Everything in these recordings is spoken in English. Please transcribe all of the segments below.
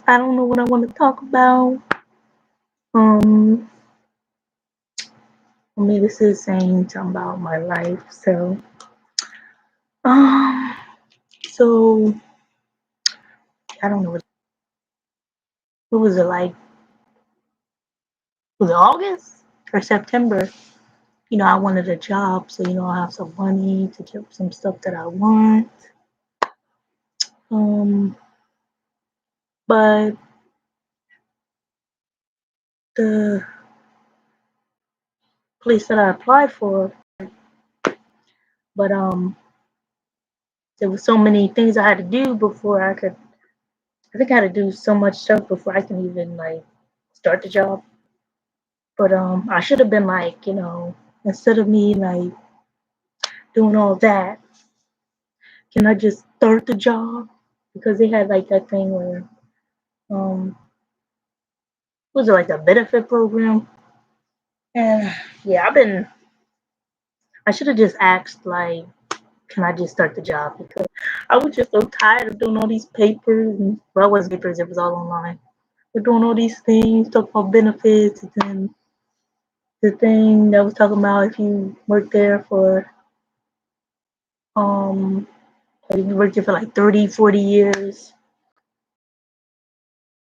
I don't know what I want to talk about. Um, I mean, this is saying something about my life. Um, so I don't know what was it like? Was it August or September? I wanted a job, so I have some money to get some stuff that I want. Um, but the place that I applied for, but there was so many things I had to do before I could. I think I had to do so much stuff before I can even like start the job. But I should have been like, instead of me like doing all that, can I just start the job? Because they had like that thing where um was it like a benefit program? And yeah, I should have just asked like, can I just start the job? Because I was just so tired of doing all these papers and well, it wasn't papers, it was all online. We're doing all these things, talking about benefits, and then the thing that was talking about if you work there for um like if you worked there for like 30, 40 years,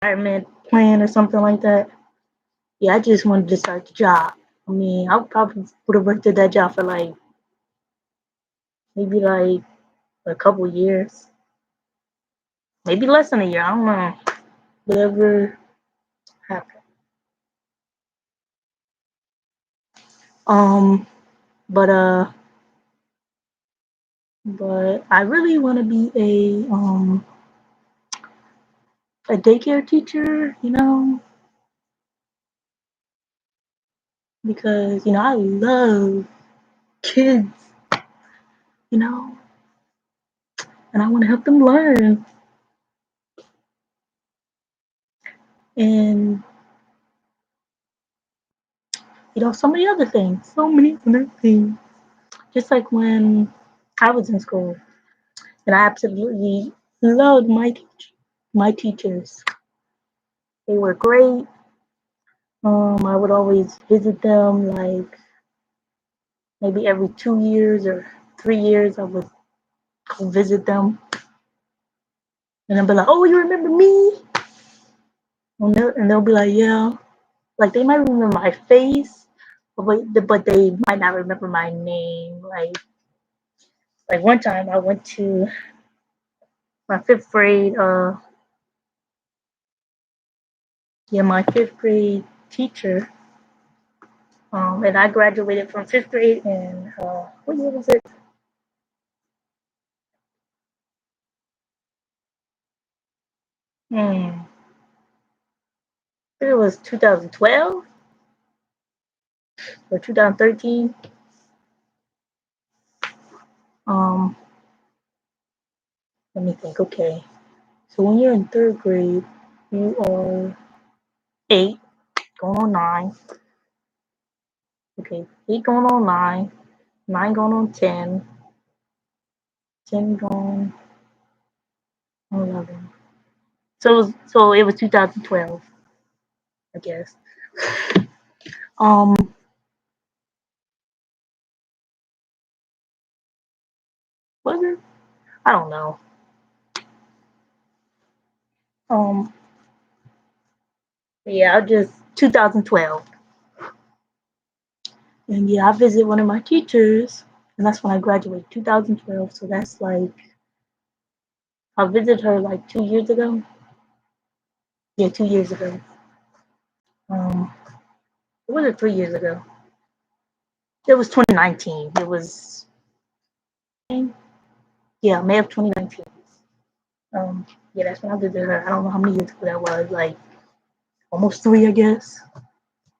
retirement plan or something like that. Yeah, I just wanted to start the job. I mean, I probably would have worked at that job for like maybe like a couple years, maybe less than a year. I don't know. Whatever happened. Um, but but I really want to be a daycare teacher. Because I love kids. You know, and I want to help them learn and so many other things. Just like when I was in school, and I absolutely loved my teachers. They were great. I would always visit them like maybe every 2 years or 3 years. I would go visit them, and I'd be like, "Oh, you remember me?" And they'll be like, "Yeah." Like they might remember my face, but they might not remember my name. Like one time I went to my fifth grade. Yeah, my fifth grade teacher. And I graduated from fifth grade in what year was it? Hmm, it was 2012 or 2013. Um, Let me think. Okay, so when you're in third grade, you are 8, going on 9. Okay, 8 going on 9, 9 going on 10, 10 going on 11. So it was 2012, I guess. Um, was it? I don't know. Um, yeah, I just 2012. And yeah, I visited one of my teachers, and that's when I graduated, 2012. So that's like I visited her like 2 years ago. Yeah, 2 years ago. Um, what was it 3 years ago? It was 2019. It was yeah, May of 2019. Yeah, that's when I visited her. I don't know how many years ago that was. Like almost three, I guess.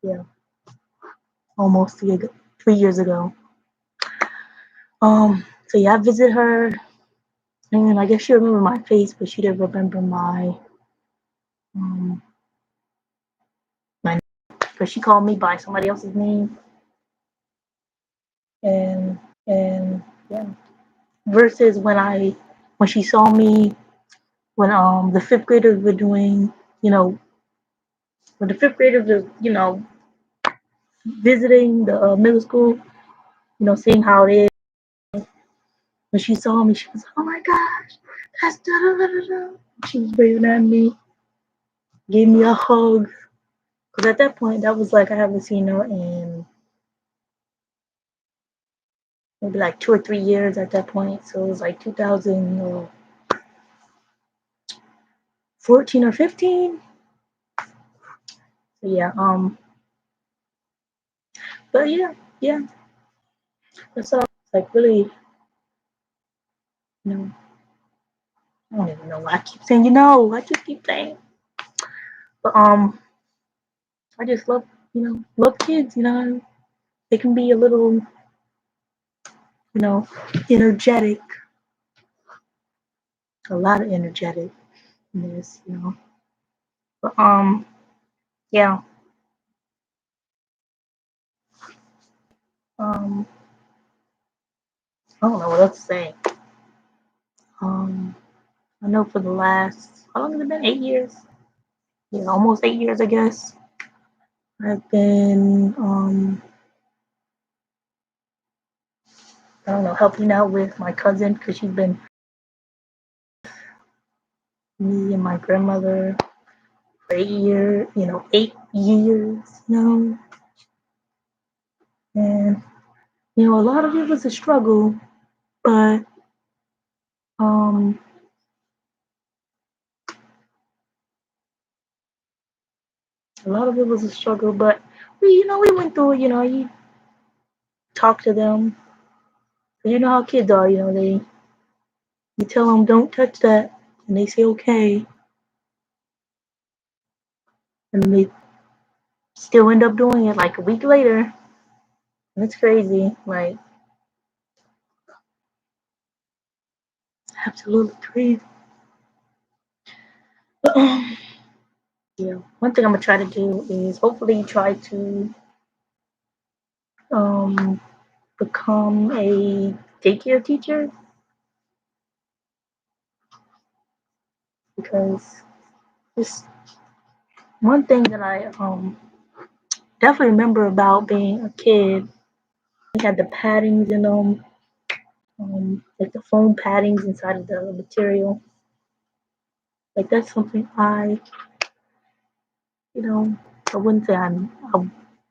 Yeah, almost 3 years ago. So yeah, I visited her, and I guess she remembered my face, but she didn't remember um my because she called me by somebody else's name, and yeah. Versus when she saw me when the fifth graders were doing you know, when the fifth graders are, visiting the middle school, seeing how it is. When she saw me, she was, "Oh my gosh, that's da da da da da." She was waving at me, gave me a hug. Cause at that point, that was like I haven't seen her in maybe like 2 or 3 years at that point. So it was like 2014 or 15. So yeah, but yeah, yeah. That's all. It's like really, you know, I don't even know why I keep saying, I just keep saying. But I just love kids. They can be a little, you know, energetic, a lot of energetic in this. But yeah, um, I don't know what else to say. Um, I know for the last, how long has it been? 8 years? Yeah, almost 8 years, I guess. I've been, I don't know, helping out with my cousin because she's been me and my grandmother for 8 years, 8 years, and a lot of it was a struggle, but um, a lot of it was a struggle, but we went through it. You talk to them, you know how kids are. You tell them don't touch that, and they say okay, and they still end up doing it like a week later, and it's crazy, like absolutely crazy. But yeah, one thing I'm gonna try to do is hopefully try to um become a daycare teacher because it's one thing that I definitely remember about being a kid. We had the paddings in them, like the foam paddings inside of the material. Like that's something you know, I wouldn't say I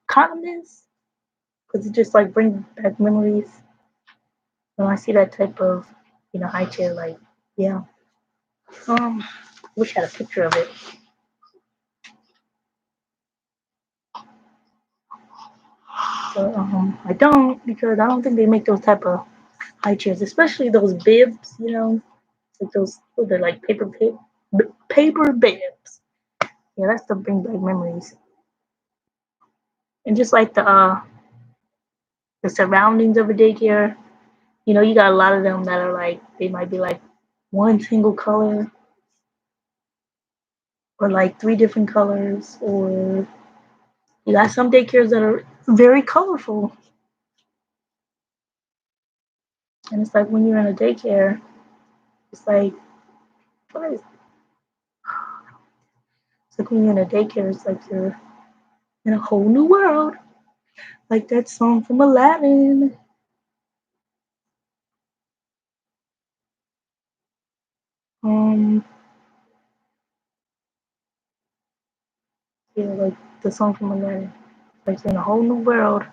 kind of miss because it just like brings back memories when I see that type of high chair. Like yeah, um, wish I had a picture of it. But I don't because I don't think they make those type of high chairs, especially those bibs. Like those they're like paper bibs. Yeah, that's the bring back memories. And just like the surroundings of a daycare, you got a lot of them that are like they might be like one single color or like three different colors, or you got some daycares that are very colorful. And it's like when you're in a daycare, it's like what is it's like when you're in a daycare, it's like you're in a whole new world. Like that song from Aladdin. Um, yeah, like the song from Aladdin. Like you're in a whole new world.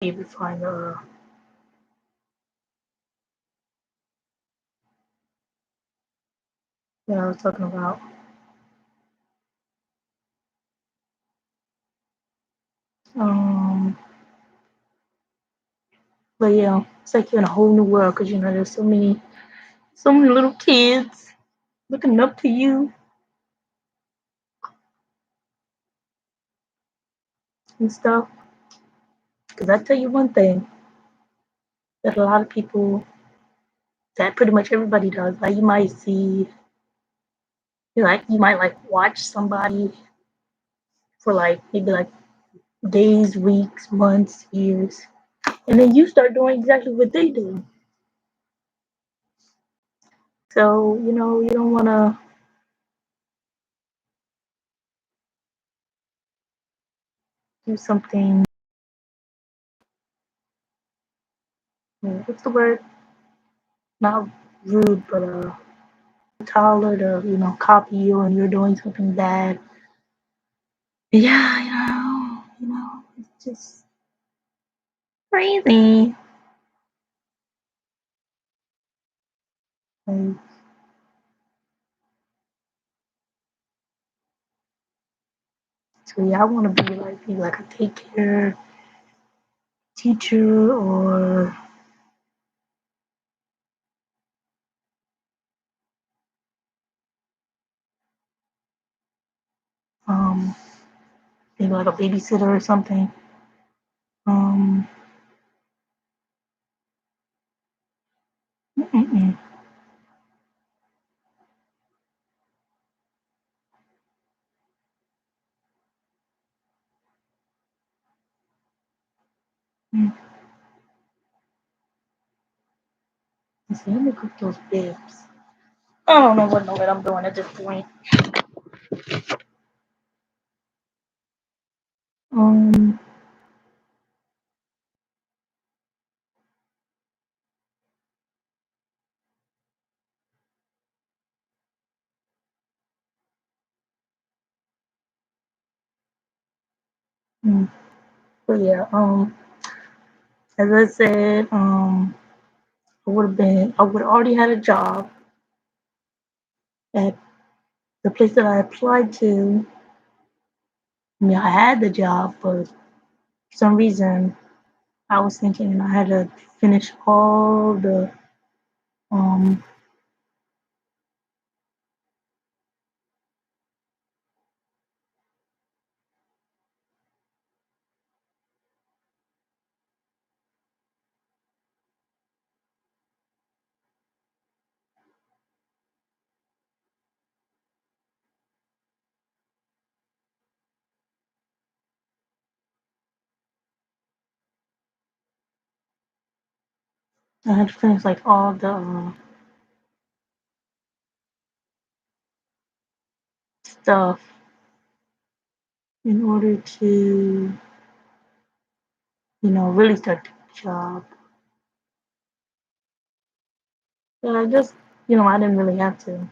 You find I was talking about. Um, but yeah, it's like you're in a whole new world because there's so many little kids looking up to you and stuff. Because I tell you one thing that a lot of people, that pretty much everybody does. Like you might see, you might like watch somebody for like maybe like days, weeks, months, years, and then you start doing exactly what they do. So, you don't want to do something, what's the word? Not rude, but taller to, copy you and you're doing something bad. Yeah, it's just crazy. Like, so yeah, I want to be like a daycare teacher or um maybe like a babysitter or something. Um, mm-mm. Mm. Let's see, let me cook those bibs. I don't know what I'm doing at this point. Um, mm, but yeah, as I said, I would have already had a job at the place that I applied to. I mean, I had the job, but for some reason, I was thinking I had to finish all the um. I had to finish like all the stuff in order to, really start the job. But I just, I didn't really have to.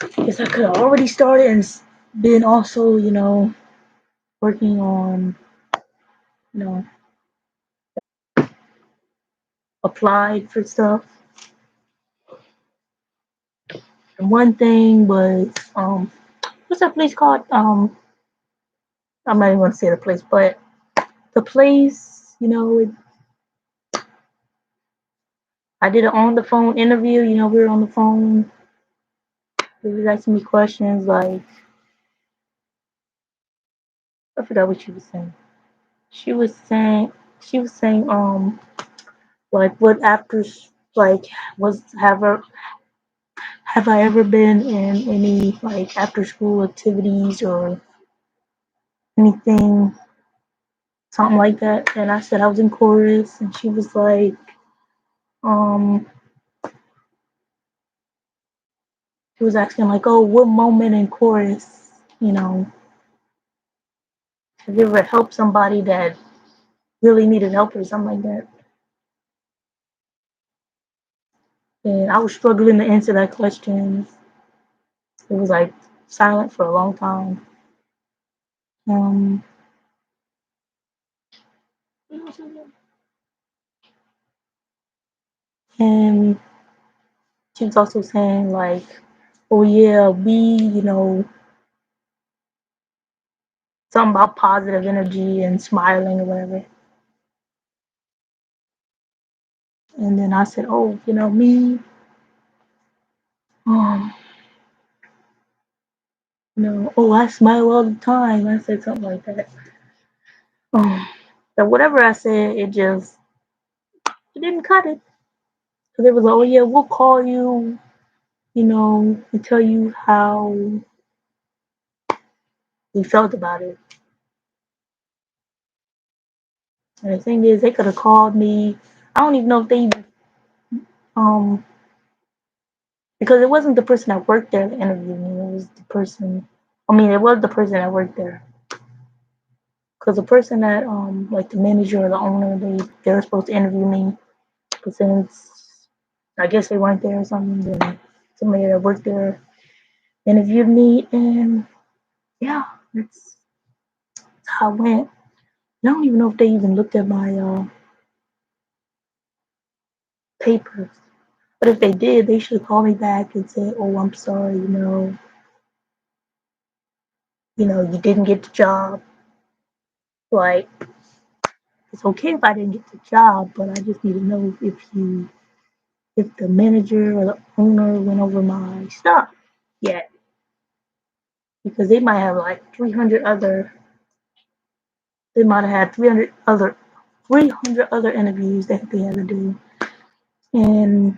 Because I could have already started and been also, working on, you know, applied for stuff. And one thing was, what's that place called? I'm not even going to say the place, but the place, I did an on the phone interview. We were on the phone. They was asking me questions like, I forgot what she was saying. She was saying, she was saying, like what after, like, was have I ever been in any like after school activities or anything, something like that? And I said I was in chorus, and she was like, um, she was asking like, oh, what moment in chorus, have you ever helped somebody that really needed help or something like that? And I was struggling to answer that question. It was like silent for a long time. Um, and she was also saying like, oh yeah, something about positive energy and smiling or whatever. And then I said, oh, me, um, oh, I smile all the time. I said something like that. Um, so whatever I said, it didn't cut it. Because it was, oh yeah, we'll call you, and tell you how he felt about it. And the thing is, they could have called me. I don't even know if they um because it wasn't the person that worked there that interviewed me. It was the person. I mean, it was the person that worked there. Because the person that like the manager or the owner, they were supposed to interview me, but since I guess they weren't there or something, then somebody that worked there interviewed me, and yeah, that's how it went. I don't even know if they even looked at my papers. But if they did, they should call me back and say, "Oh, I'm sorry, you didn't get the job. Like, it's okay if I didn't get the job, but I just need to know if the manager or the owner went over my stuff yet, because they might have like 300 other. They might have had 300 other interviews that they had to do, and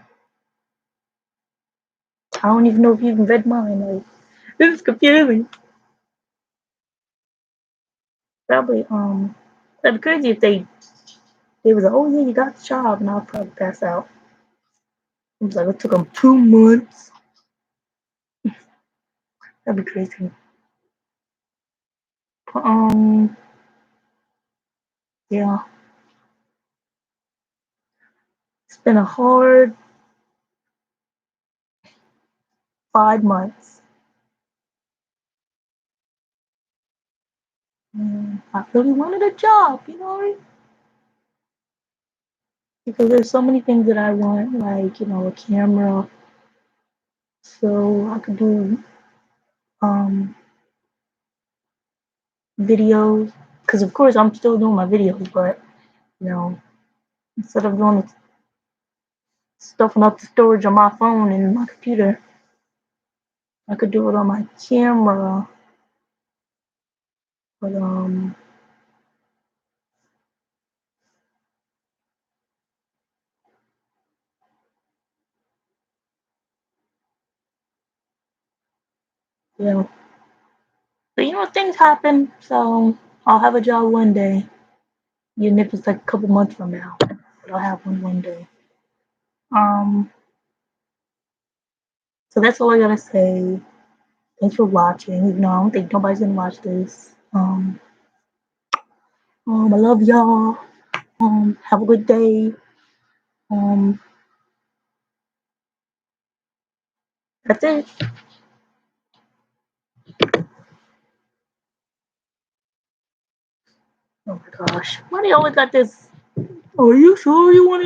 I don't even know if you even read mine. Like, this is confusing. Probably that'd be crazy if they was like, oh yeah, you got the job, and I'll probably pass out. It was like it took them 2 months. That'd be crazy. But, yeah, it's been a hard 5 months. And I really wanted a job, because there's so many things that I want, like a camera, so I could do um videos. Because of course I'm still doing my videos, but you know, instead of doing stuffing up the storage on my phone and my computer, I could do it on my camera. But you know, but things happen. So I'll have a job one day, even if it's like a couple months from now. But I'll have one day. Um, so that's all I gotta say. Thanks for watching. I don't think nobody's gonna watch this. I love y'all. Have a good day. Um, that's it. Oh my gosh, why do you always got this? Are you sure you want to?